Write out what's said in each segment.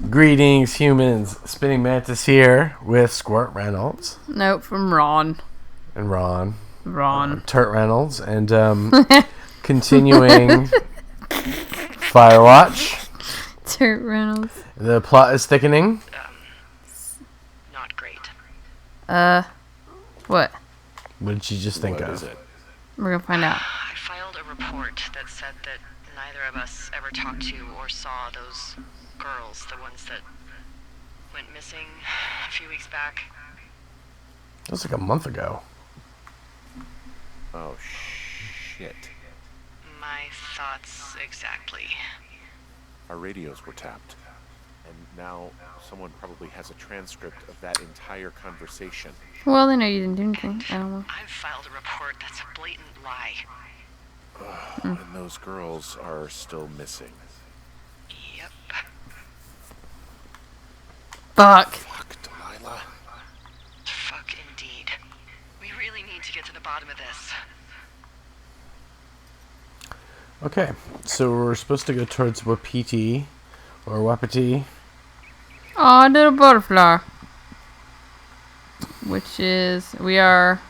Greetings, humans. Spinningmantis here with Squirt Reynolds. Nope, from Ron. And Ron. Turt Reynolds. And continuing Firewatch. Turt Reynolds. The plot is thickening. Not great. What? What did you just think of? We're gonna find out. I filed a report that said that neither of us ever talked to or saw those girls, the ones that went missing a few weeks back. That was like a month ago. Oh, shit. My thoughts exactly. Our radios were tapped. And now someone probably has a transcript of that entire conversation. Well, they know you didn't do anything. I don't know. I've filed a report that's a blatant lie. And those girls are still missing. Yep. Fuck. Fuck, Delilah. Fuck indeed. We really need to get to the bottom of this. Okay, so we're supposed to go towards Wapiti or Wapiti. Oh, little butterfly. Which is, we are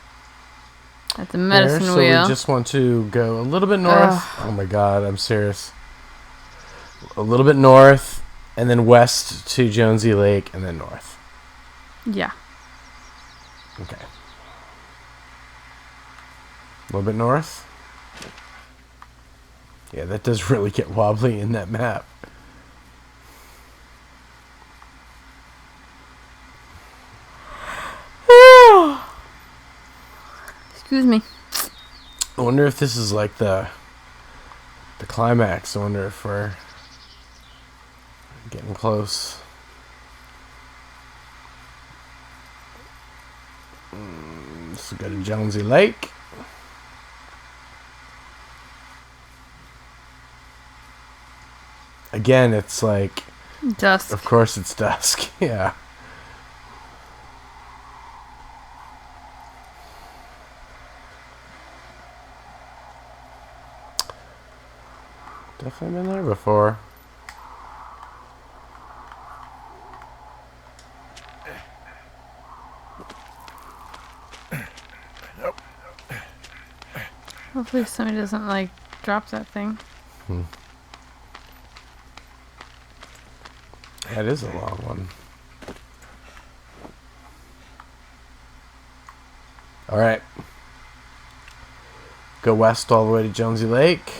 at the medicine so wheel. we just want to go a little bit north. Oh my god, I'm serious. A little bit north, and then west to Jonesy Lake, and then north. Yeah. Okay. A little bit north. Yeah, that does really get wobbly in that map. Excuse me. I wonder if this is like the climax. I wonder if we're getting close. Let's go to Jonesy Lake. Again, it's like, Dusk. of course it's dusk. Yeah. Definitely been there before. Hopefully somebody doesn't, like, drop that thing. That is a long one. Alright. Go west all the way to Jonesy Lake.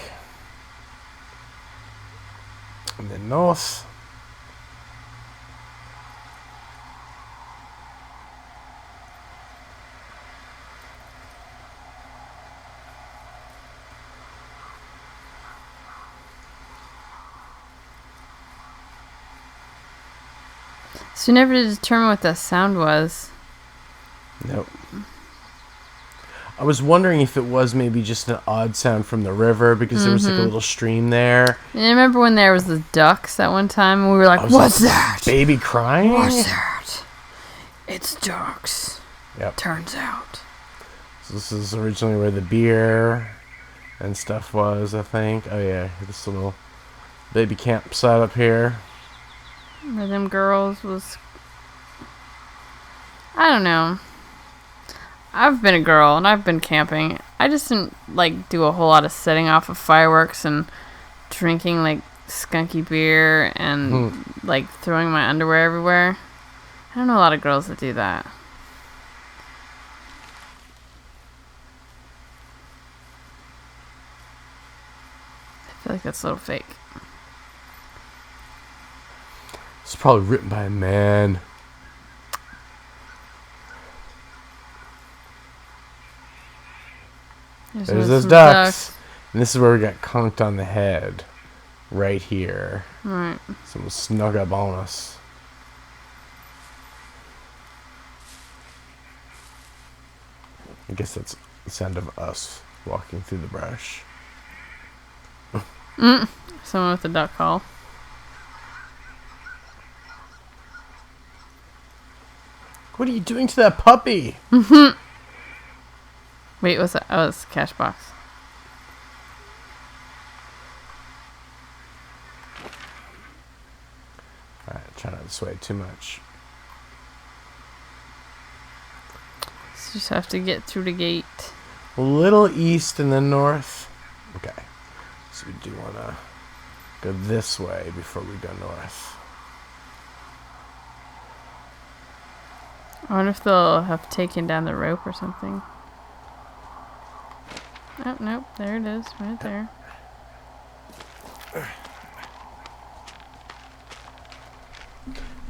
And then north. So you never did determine what that sound was. Nope. I was wondering if it was maybe just an odd sound from the river because there was like a little stream there. And I remember when there was the ducks that one time and we were like, what's that? Baby crying? What's that? It's ducks. Yep. Turns out. So this is originally where the beer and stuff was, I think. Oh yeah, this little baby campsite up here. Where them girls was... I don't know. I've been a girl and I've been camping. I just didn't like do a whole lot of setting off of fireworks and drinking like skunky beer and like throwing my underwear everywhere. I don't know a lot of girls that do that. I feel like that's a little fake. It's probably written by a man. There's those some ducks. And this is where we got conked on the head. Right here. Right. Someone snuck up on us. I guess that's the sound of us walking through the brush. Someone with a duck call. What are you doing to that puppy? Wait, what's that? Oh, it's cash box. Alright. Try not to sway too much. So just have to get through the gate. A little east and then north. Okay. So we do want to go this way before we go north. I wonder if they'll have taken down the rope or something. Oh, nope. There it is. Right there.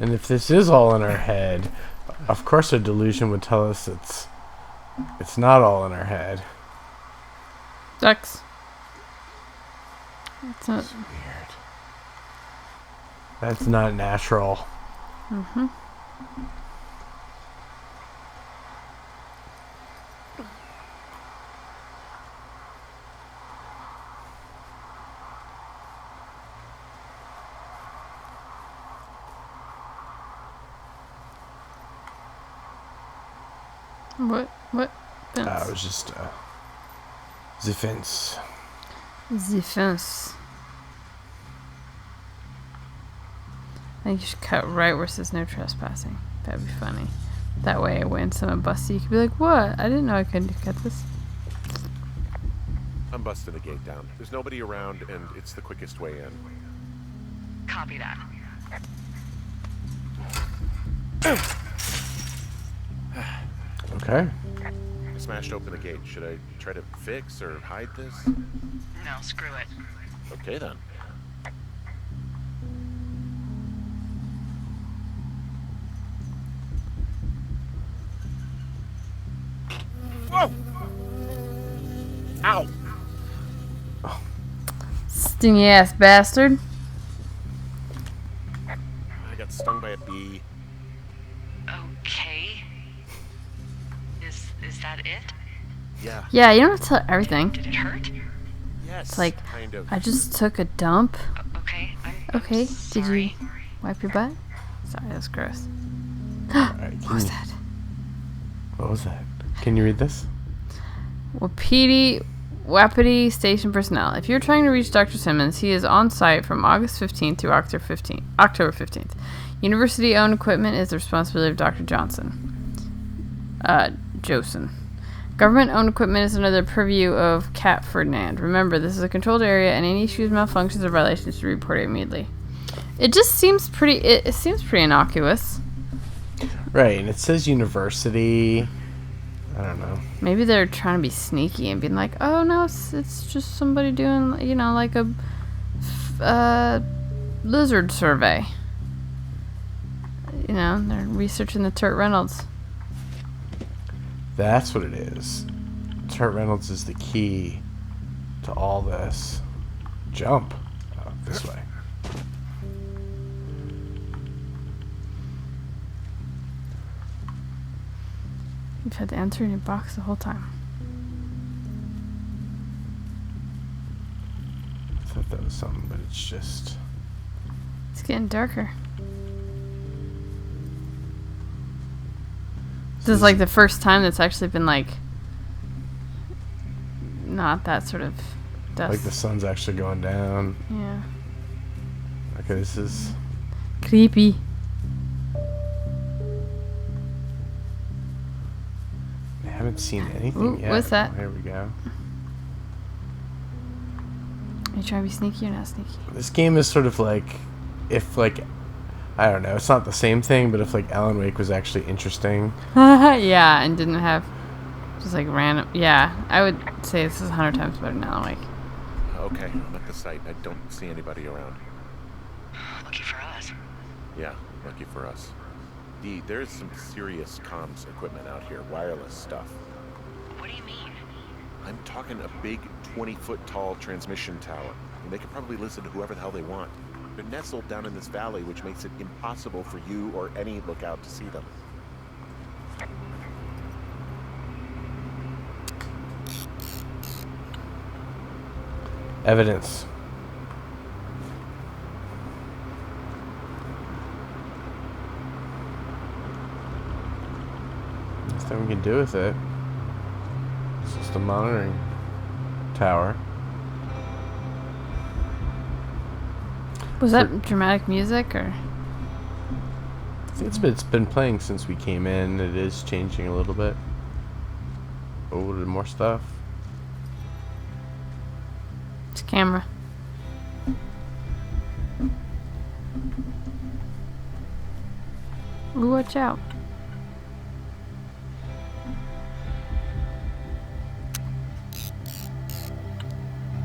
And if this is all in our head, of course our delusion would tell us it's not all in our head. Ducks. That's not... That's weird. That's not natural. Mm-hmm. What? It Fence? was just the fence. The fence. I think you should cut right where it says no trespassing. That'd be funny. That way, when someone busts you, you could be like, "What? I didn't know I couldn't cut this." I'm busting the gate down. There's nobody around, and it's the quickest way in. Copy that. Okay. I smashed open the gate. Should I try to fix or hide this? No, screw it. Okay, then. Whoa! Ow! Stingy ass bastard. I got stung by a bee. Okay. Is that it? Yeah. Yeah, you don't have to tell everything. Did it hurt? Yes. It's like, kind of. I just took a dump. Okay. I'm Okay, did sorry. you wipe your butt? Sorry, that's gross. Alright, What was that? What was that? Can you read this? Wapiti Station personnel. If you're trying to reach Dr. Simmons, he is on site from August 15th through October 15th. University-owned equipment is the responsibility of Dr. Josen. Government-owned equipment is under the purview of Cat Ferdinand. Remember, this is a controlled area, and any issues, malfunctions, or violations should be reported immediately. It just seems pretty. It seems pretty innocuous. Right, and it says university. I don't know. Maybe they're trying to be sneaky and being like, "Oh no, it's just somebody doing, like a lizard survey." They're researching the Turt Reynolds. That's what it is. Turt Reynolds is the key to all this. Jump. Oh, this way. You've had to enter in your box the whole time. I thought that was something, but it's just... It's getting darker. This is like the first time that's actually been not that sort of dust. Like the sun's actually going down. Yeah. Okay, this is... Creepy. I haven't seen anything Ooh, yet. what's that? Here we go. Are you trying to be sneaky or not sneaky? This game is sort of like... If, I don't know, it's not the same thing, but if, Alan Wake was actually interesting. Yeah, and didn't have just random. Yeah, I would say this is 100 times better than Alan Wake. Okay, I'm at the site. I don't see anybody around. Lucky for us. Yeah, lucky for us. There's some serious comms equipment out here, wireless stuff. What do you mean? I'm talking a big 20-foot tall transmission tower. And they could probably listen to whoever the hell they want. They're nestled down in this valley, which makes it impossible for you or any lookout to see them. Evidence. Nothing we can do with it. It's just a monitoring tower. Was that dramatic music or? think it's been playing since we came in. It is changing a little bit. Oh, more stuff. It's a camera. Ooh, watch out.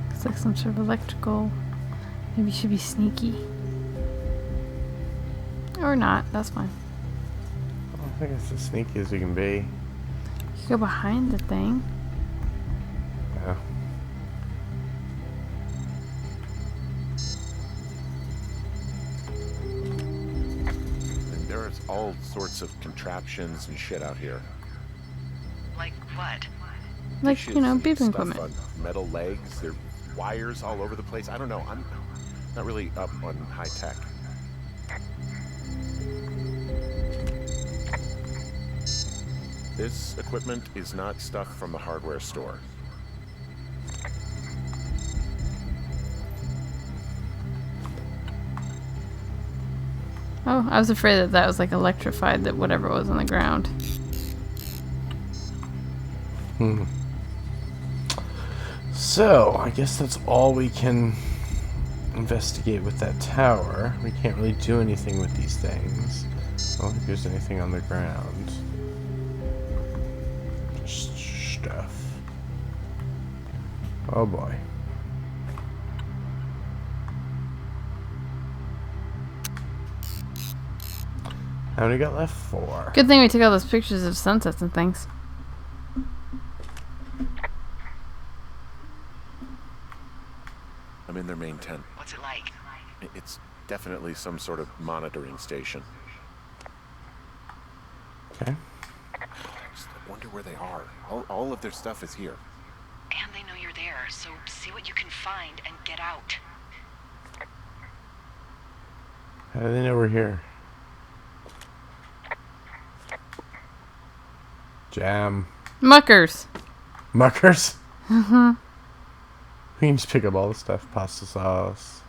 Looks like some sort of electrical. Maybe you should be sneaky. Or not, that's fine. I think it's as sneaky as you can be. You can go behind the thing. Yeah. And there's all sorts of contraptions and shit out here. Like what? Like, Dishes you know, and beeping stuff equipment. on metal legs. There are wires all over the place. I don't know. I'm not really up on high tech. This equipment is not stuff from the hardware store. Oh, I was afraid that that was like electrified, that whatever was on the ground. So, I guess that's all we can investigate with that tower. We can't really do anything with these things. I don't think there's anything on the ground. Just stuff. Oh boy. How many got left? 4. Good thing we took all those pictures of sunsets and things. I'm in their main tent. What's it like? It's definitely some sort of monitoring station. Okay. I just wonder where they are. All of their stuff is here. And they know you're there, so see what you can find and get out. How do they know we're here? Jam. Muckers! Muckers? Mm-hmm. We can just pick up all the stuff. Pasta sauce.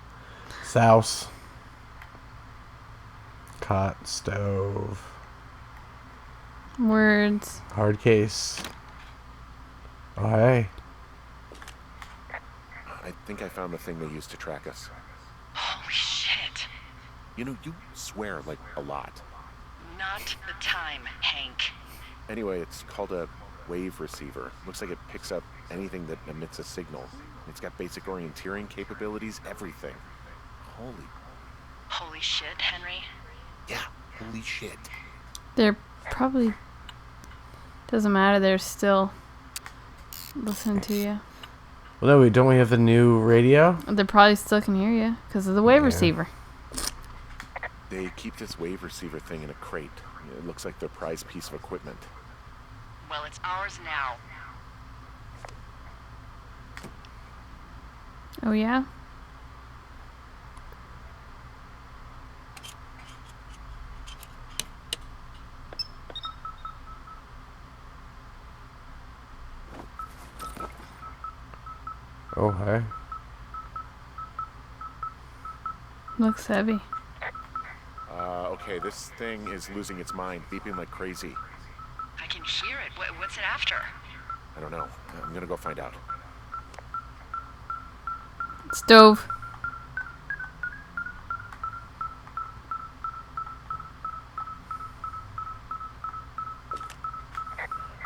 Souse. Cot. Stove. Words. Hard case. Oh, hey. I think I found the thing they used to track us. Holy shit. You know, you swear like a lot. Not the time, Hank. Anyway, it's called a wave receiver. Looks like it picks up anything that emits a signal. It's got basic orienteering capabilities, everything. Holy shit, Henry. Yeah, holy shit. They're probably... Doesn't matter, they're still listening to you. Well, no, don't we have the new radio? They probably still can hear you because of the wave receiver. They keep this wave receiver thing in a crate. It looks like their prized piece of equipment. Well, it's ours now. Oh, yeah? Oh, hey. Looks heavy. Okay, this thing is losing its mind, beeping like crazy. I can hear it. What's it after? I don't know. I'm gonna go find out. Stove.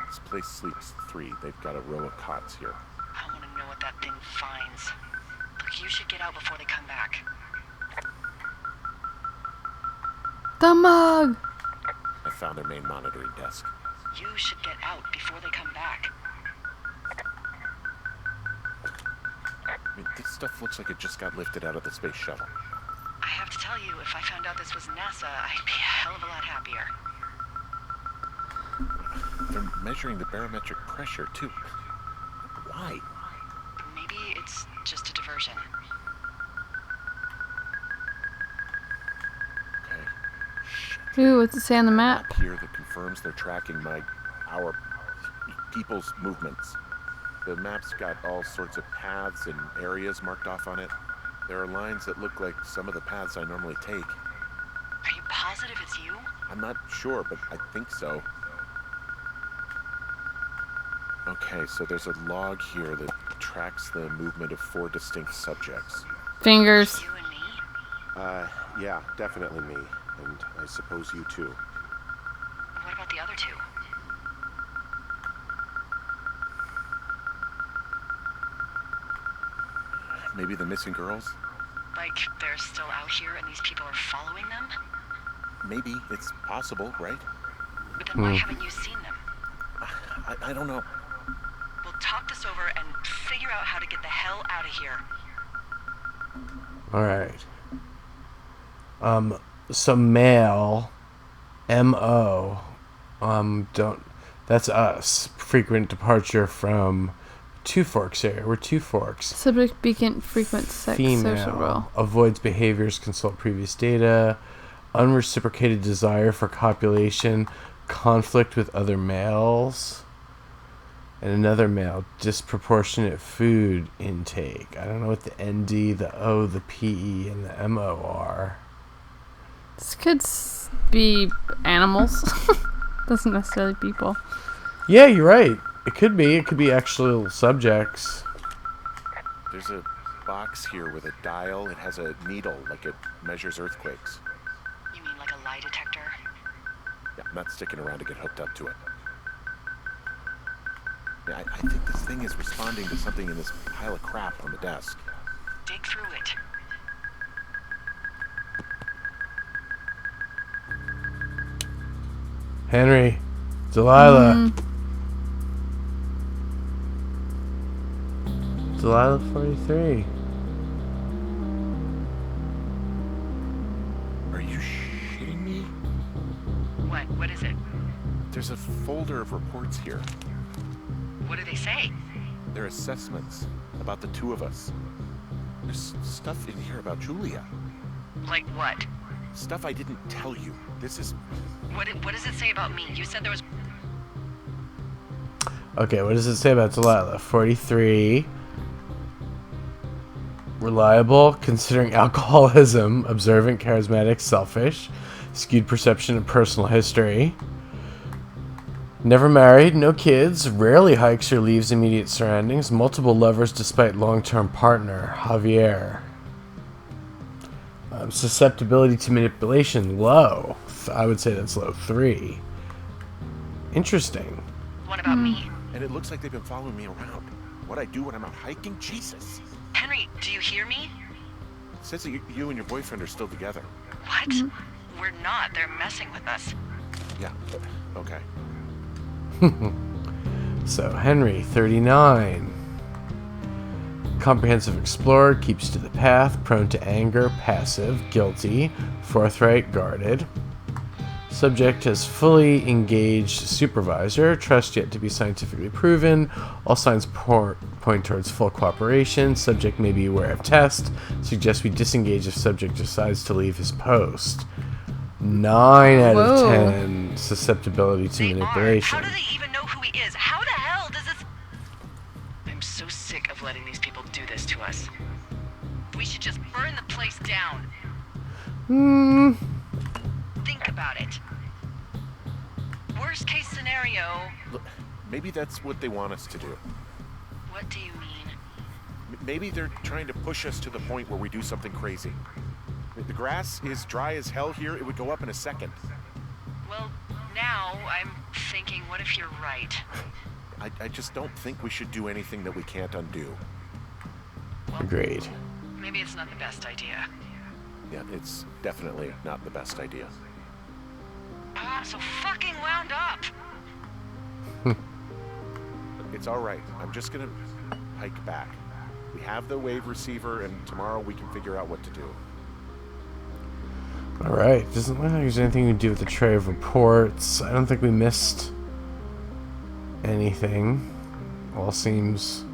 This place sleeps 3. They've got a row of cots here. I want to know what that thing finds. Look, you should get out before they come back. The mug! I found their main monitoring desk. You should get out before they come back. I mean, this stuff looks like it just got lifted out of the space shuttle. I have to tell you, if I found out this was NASA, I'd be a hell of a lot happier. They're measuring the barometric pressure, too. Why? Maybe it's just a diversion. Okay. Ooh, what's it say on the map? Here that confirms they're tracking our people's movements. The map's got all sorts of paths and areas marked off on it. There are lines that look like some of the paths I normally take. Are you positive it's you? I'm not sure, but I think so. Okay, so there's a log here that tracks the movement of 4 distinct subjects. Fingers. You and me? Yeah, definitely me. And I suppose you too. What about the other 2? Maybe the missing girls? Like, they're still out here and these people are following them? Maybe. It's possible, right? But then why haven't you seen them? I don't know. We'll talk this over and figure out how to get the hell out of here. Alright. So male, M.O., that's us. Frequent departure from Two Forks area. We're Two Forks. Subject beacon frequent sex social role. Female, avoids behaviors, consult previous data, unreciprocated desire for copulation, conflict with other males, and another male, disproportionate food intake. I don't know what the ND, the O, the PE, and the MO are. This could be animals. Doesn't necessarily people. Yeah, you're right. It could be. It could be actual subjects. There's a box here with a dial. It has a needle, like it measures earthquakes. You mean like a lie detector? Yeah, I'm not sticking around to get hooked up to it. Yeah, I think this thing is responding to something in this pile of crap on the desk. Dig through it. Henry, Delilah. Delilah 43. Are you shitting me? What? What is it? There's a folder of reports here. What do they say? They're assessments about the 2 of us. There's stuff in here about Julia. Like what? Stuff I didn't tell you. This is... What does it say about me? You said there was... Okay, what does it say about Delilah? 43. Reliable, considering alcoholism, observant, charismatic, selfish, skewed perception of personal history. Never married, no kids, rarely hikes or leaves immediate surroundings, multiple lovers despite long-term partner, Javier. Susceptibility to manipulation, low. I would say that's low 3. Interesting. What about me? And it looks like they've been following me around. What I do when I'm out hiking? Jesus. Henry, do you hear me? It says that you and your boyfriend are still together. What? We're not. They're messing with us. Yeah, okay. So, Henry, 39. Comprehensive explorer, keeps to the path, prone to anger, passive, guilty, forthright, guarded. Subject has fully engaged supervisor, trust yet to be scientifically proven. All signs point towards full cooperation. Subject may be aware of test. Suggests we disengage if subject decides to leave his post. 9 out of Whoa. 10 susceptibility to They manipulation. are. How do they even know who he is? How the hell does this... I'm so sick of letting these people do this to us. We should just burn the place down. Think about it. Worst case scenario... Look, maybe that's what they want us to do. What do you mean? Maybe they're trying to push us to the point where we do something crazy. The grass is dry as hell here. It would go up in a second. Well, now I'm thinking, what if you're right? I just don't think we should do anything that we can't undo. Well, Agreed. maybe it's not the best idea. Yeah, it's definitely not the best idea. I'm so fucking wound up! It's all right. I'm just gonna hike back. We have the wave receiver, and tomorrow we can figure out what to do. Alright, doesn't look like there's anything we can do with the tray of reports. I don't think we missed anything. All seems...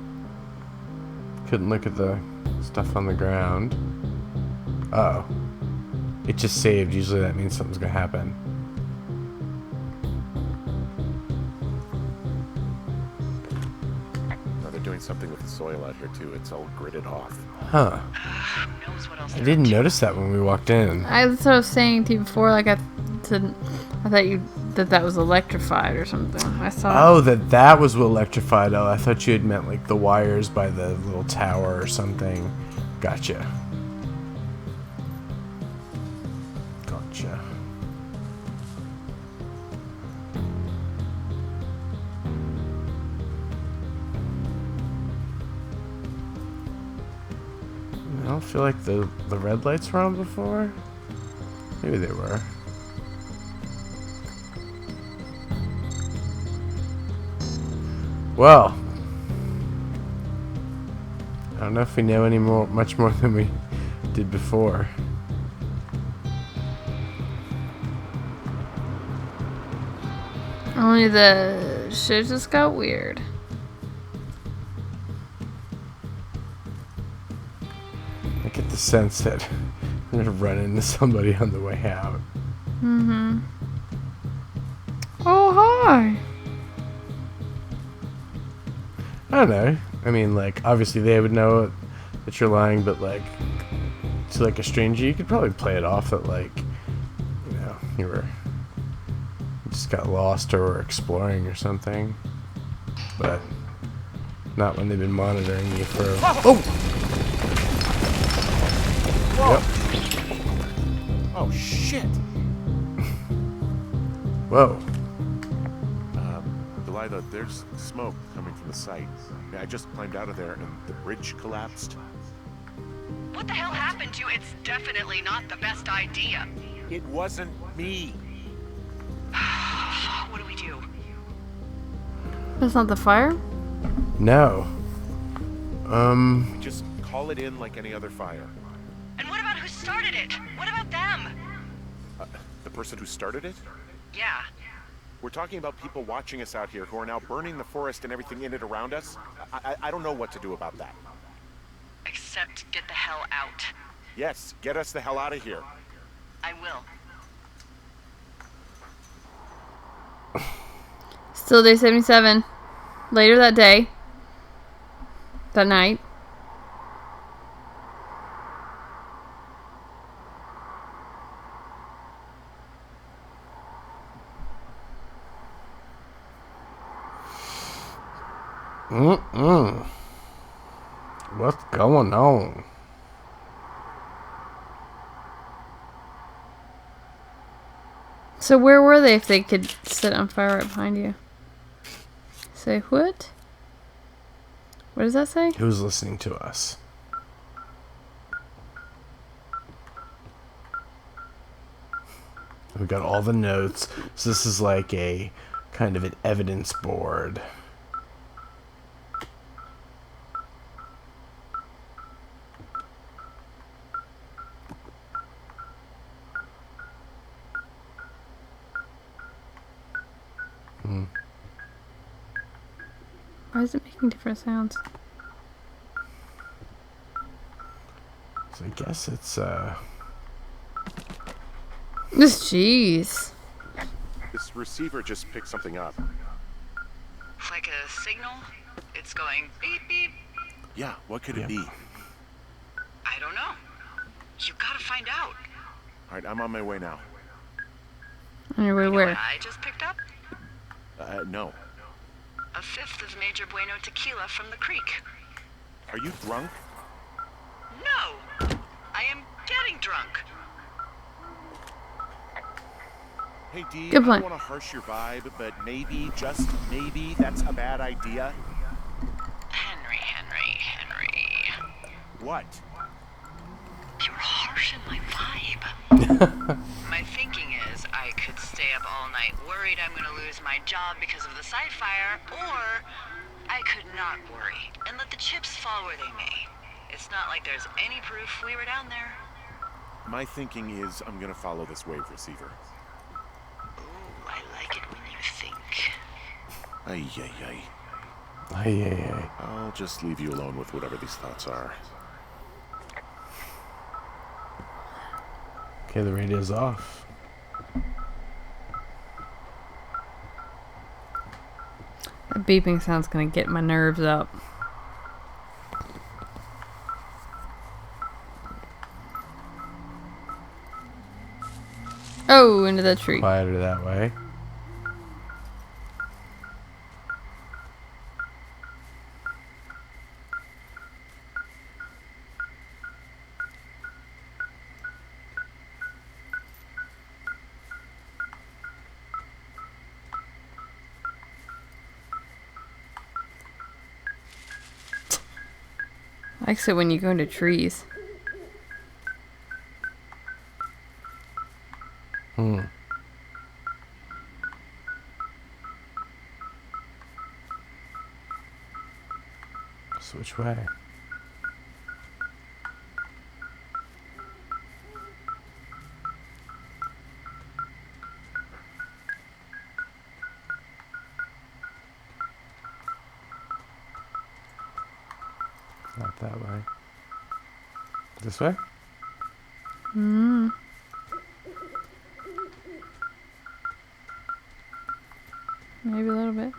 Couldn't look at the stuff on the ground. Uh-oh. It just saved. Usually that means something's gonna happen. Now they're doing something with the soil out here too. It's all gridded off. Huh. Who knows what else I they're didn't up to. notice that when we walked in. That's what I was saying to you before. Like, I thought that was electrified or something. I saw. Oh, that was what electrified. Oh, I thought you had meant like the wires by the little tower or something. Gotcha. Gotcha. I don't feel like the red lights were on before. Maybe they were. Well, I don't know if we know much more than we did before. Only the shit just got weird. I get the sense that I'm gonna run into somebody on the way out. Mm-hmm. Oh, hi. I don't know. I mean, like, obviously they would know that you're lying, but like, to like a stranger, you could probably play it off that like, you know, you just got lost or were exploring or something. But not when they've been monitoring you for. Oh! Whoa. Yep. Oh shit! Whoa. Delilah, there's smoke coming from the site. I just climbed out of there and the bridge collapsed. What the hell happened to you? It's definitely not the best idea. It wasn't me. What do we do? That's not the fire? No. Just call it in like any other fire. And what about who started it? What about them? The person who started it? Yeah. We're talking about people watching us out here who are now burning the forest and everything in it around us. I don't know what to do about that. Except get the hell out. Yes, get us the hell out of here. I will. Still day 77. Later that day. That night. What's going on? So where were they if they could set on fire right behind you? Say what? What does that say? Who's listening to us? We got all the notes. So this is like a kind of an evidence board. Why is it making different sounds? So I guess it's Jeez. This receiver just picked something up. Like a signal? It's going beep beep. Yeah, what could Yeah. it be? I don't know. You gotta find out. All right, I'm on my way now. On your way You know where? what I just picked up? No. A fifth of Major Bueno tequila from the creek. Are you drunk? No! I am getting drunk. Hey, Dee, Good I plan. don't want to harsh your vibe, but maybe, just maybe, that's a bad idea. Henry. What? You're harshing my vibe. My thinking is I could stay up all night worried I'm gonna lose my job because of the site fire, or I could not worry and let the chips fall where they may. It's not like there's any proof we were down there. My thinking is I'm gonna follow this wave receiver. Ooh, I like it when you think. Ay. Ay. I'll just leave you alone with whatever these thoughts are. Okay, the radio's off. That beeping sound's gonna get my nerves up. Oh, into that tree. Quieter that way. I like it when you go into trees. So which way? Not that way. This way? Hmm. Maybe a little bit.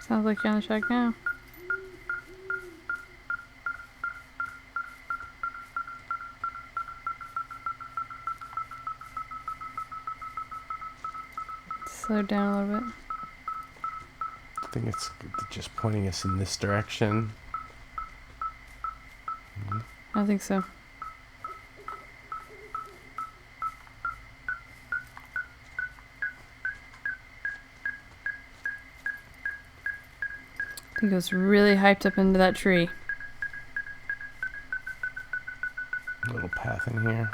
Sounds like you're on the track now. Slow down a little bit. I think it's just pointing us in this direction. I don't think so. I think it was really hyped up into that tree. Little path in here.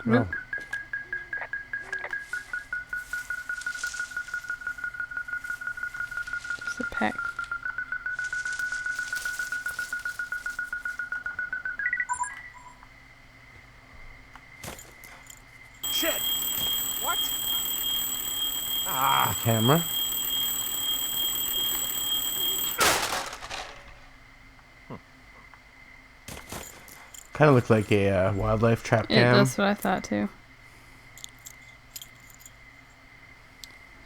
Nope. Oh. Just a peck. Shit! What? The camera. Kind of looked like a wildlife trap Yeah, cam. that's what I thought too.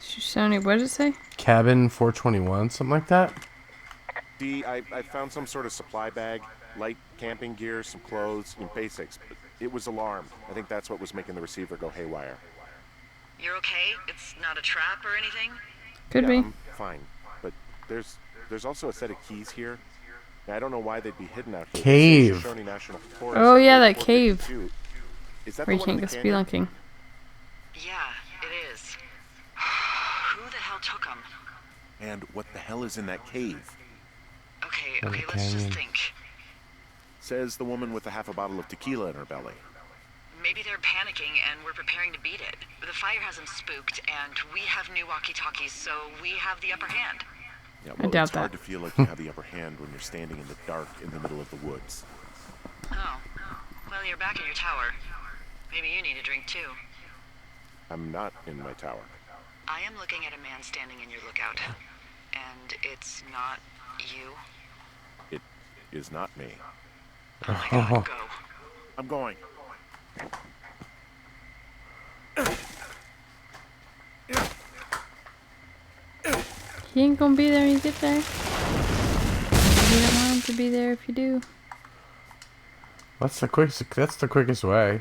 Shoshone, what did it say? Cabin 421, something like that. I found some sort of supply bag, light camping gear, some clothes, and basics. But it was alarmed. I think that's what was making the receiver go haywire. You're okay? It's not a trap or anything? Could Yeah, be. I'm fine. But there's also a set of keys here. Now, I don't know why they'd be hidden out here. Cave. Shoshone National Forest, Oh, yeah, Area that cave. 452. Is that Where the you one in can't the go canyon? spelunking. Yeah, it is. Who the hell took them? And what the hell is in that cave? Okay, In the let's just canyon. think. Says the woman with a half a bottle of tequila in her belly. Maybe they're panicking and we're preparing to beat it. The fire has them spooked, and we have new walkie-talkies, so we have the upper hand. Yeah, I well, doubt it's hard that. to feel like you have the upper hand when you're standing in the dark in the middle of the woods. Oh, well, you're back in your tower. Maybe you need a drink, too. I'm not in my tower. I am looking at a man standing in your lookout, and it's not you. It is not me. Oh my god, go. I'm going. He ain't gonna be there when you get there. You don't want him to be there if you do. That's the quickest way.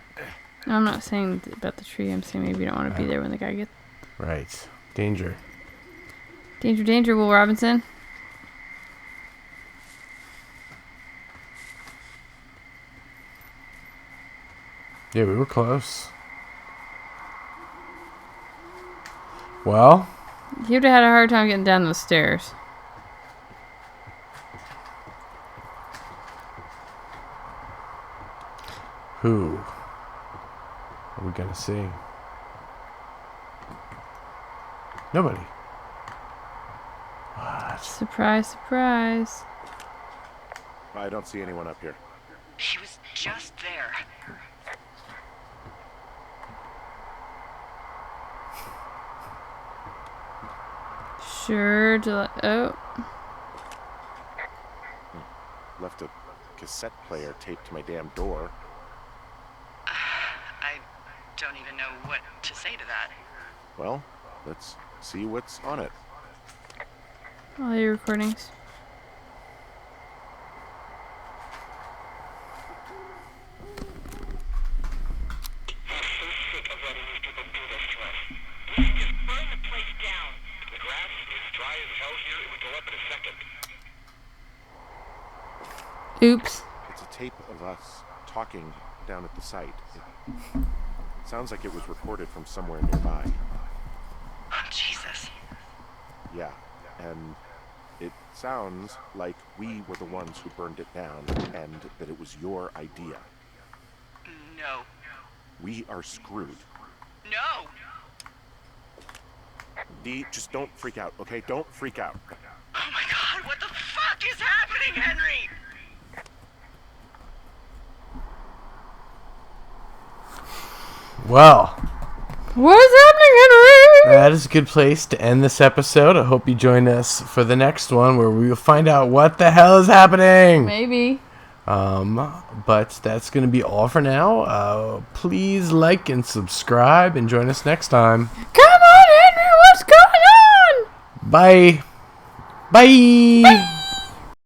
No, I'm not saying about the tree. I'm saying maybe you don't want to be there when the guy gets... Right. Danger. Danger, danger, Will Robinson. Yeah, we were close. Well, He would have had a hard time getting down those stairs. who are we gonna see? Nobody. What? Surprise, surprise. I don't see anyone up here. He was just there. Sure, oh. Left a cassette player taped to my damn door. I don't even know what to say to that. Well, let's see what's on it. All your recordings. Oops. It's a tape of us talking down at the site. It sounds like it was recorded from somewhere nearby. Oh, Jesus. Yeah, and it sounds like we were the ones who burned it down and that it was your idea. No. We are screwed. No. Dee, just don't freak out, okay? Don't freak out. Oh my God, what the fuck is happening, Henry? Well, What is happening, Henry? that is a good place to end this episode. I hope you join us for the next one where we will find out what the hell is happening. Maybe. But that's going to be all for now. Please like and subscribe and join us next time. Come on, Henry, what's going on? Bye. Bye.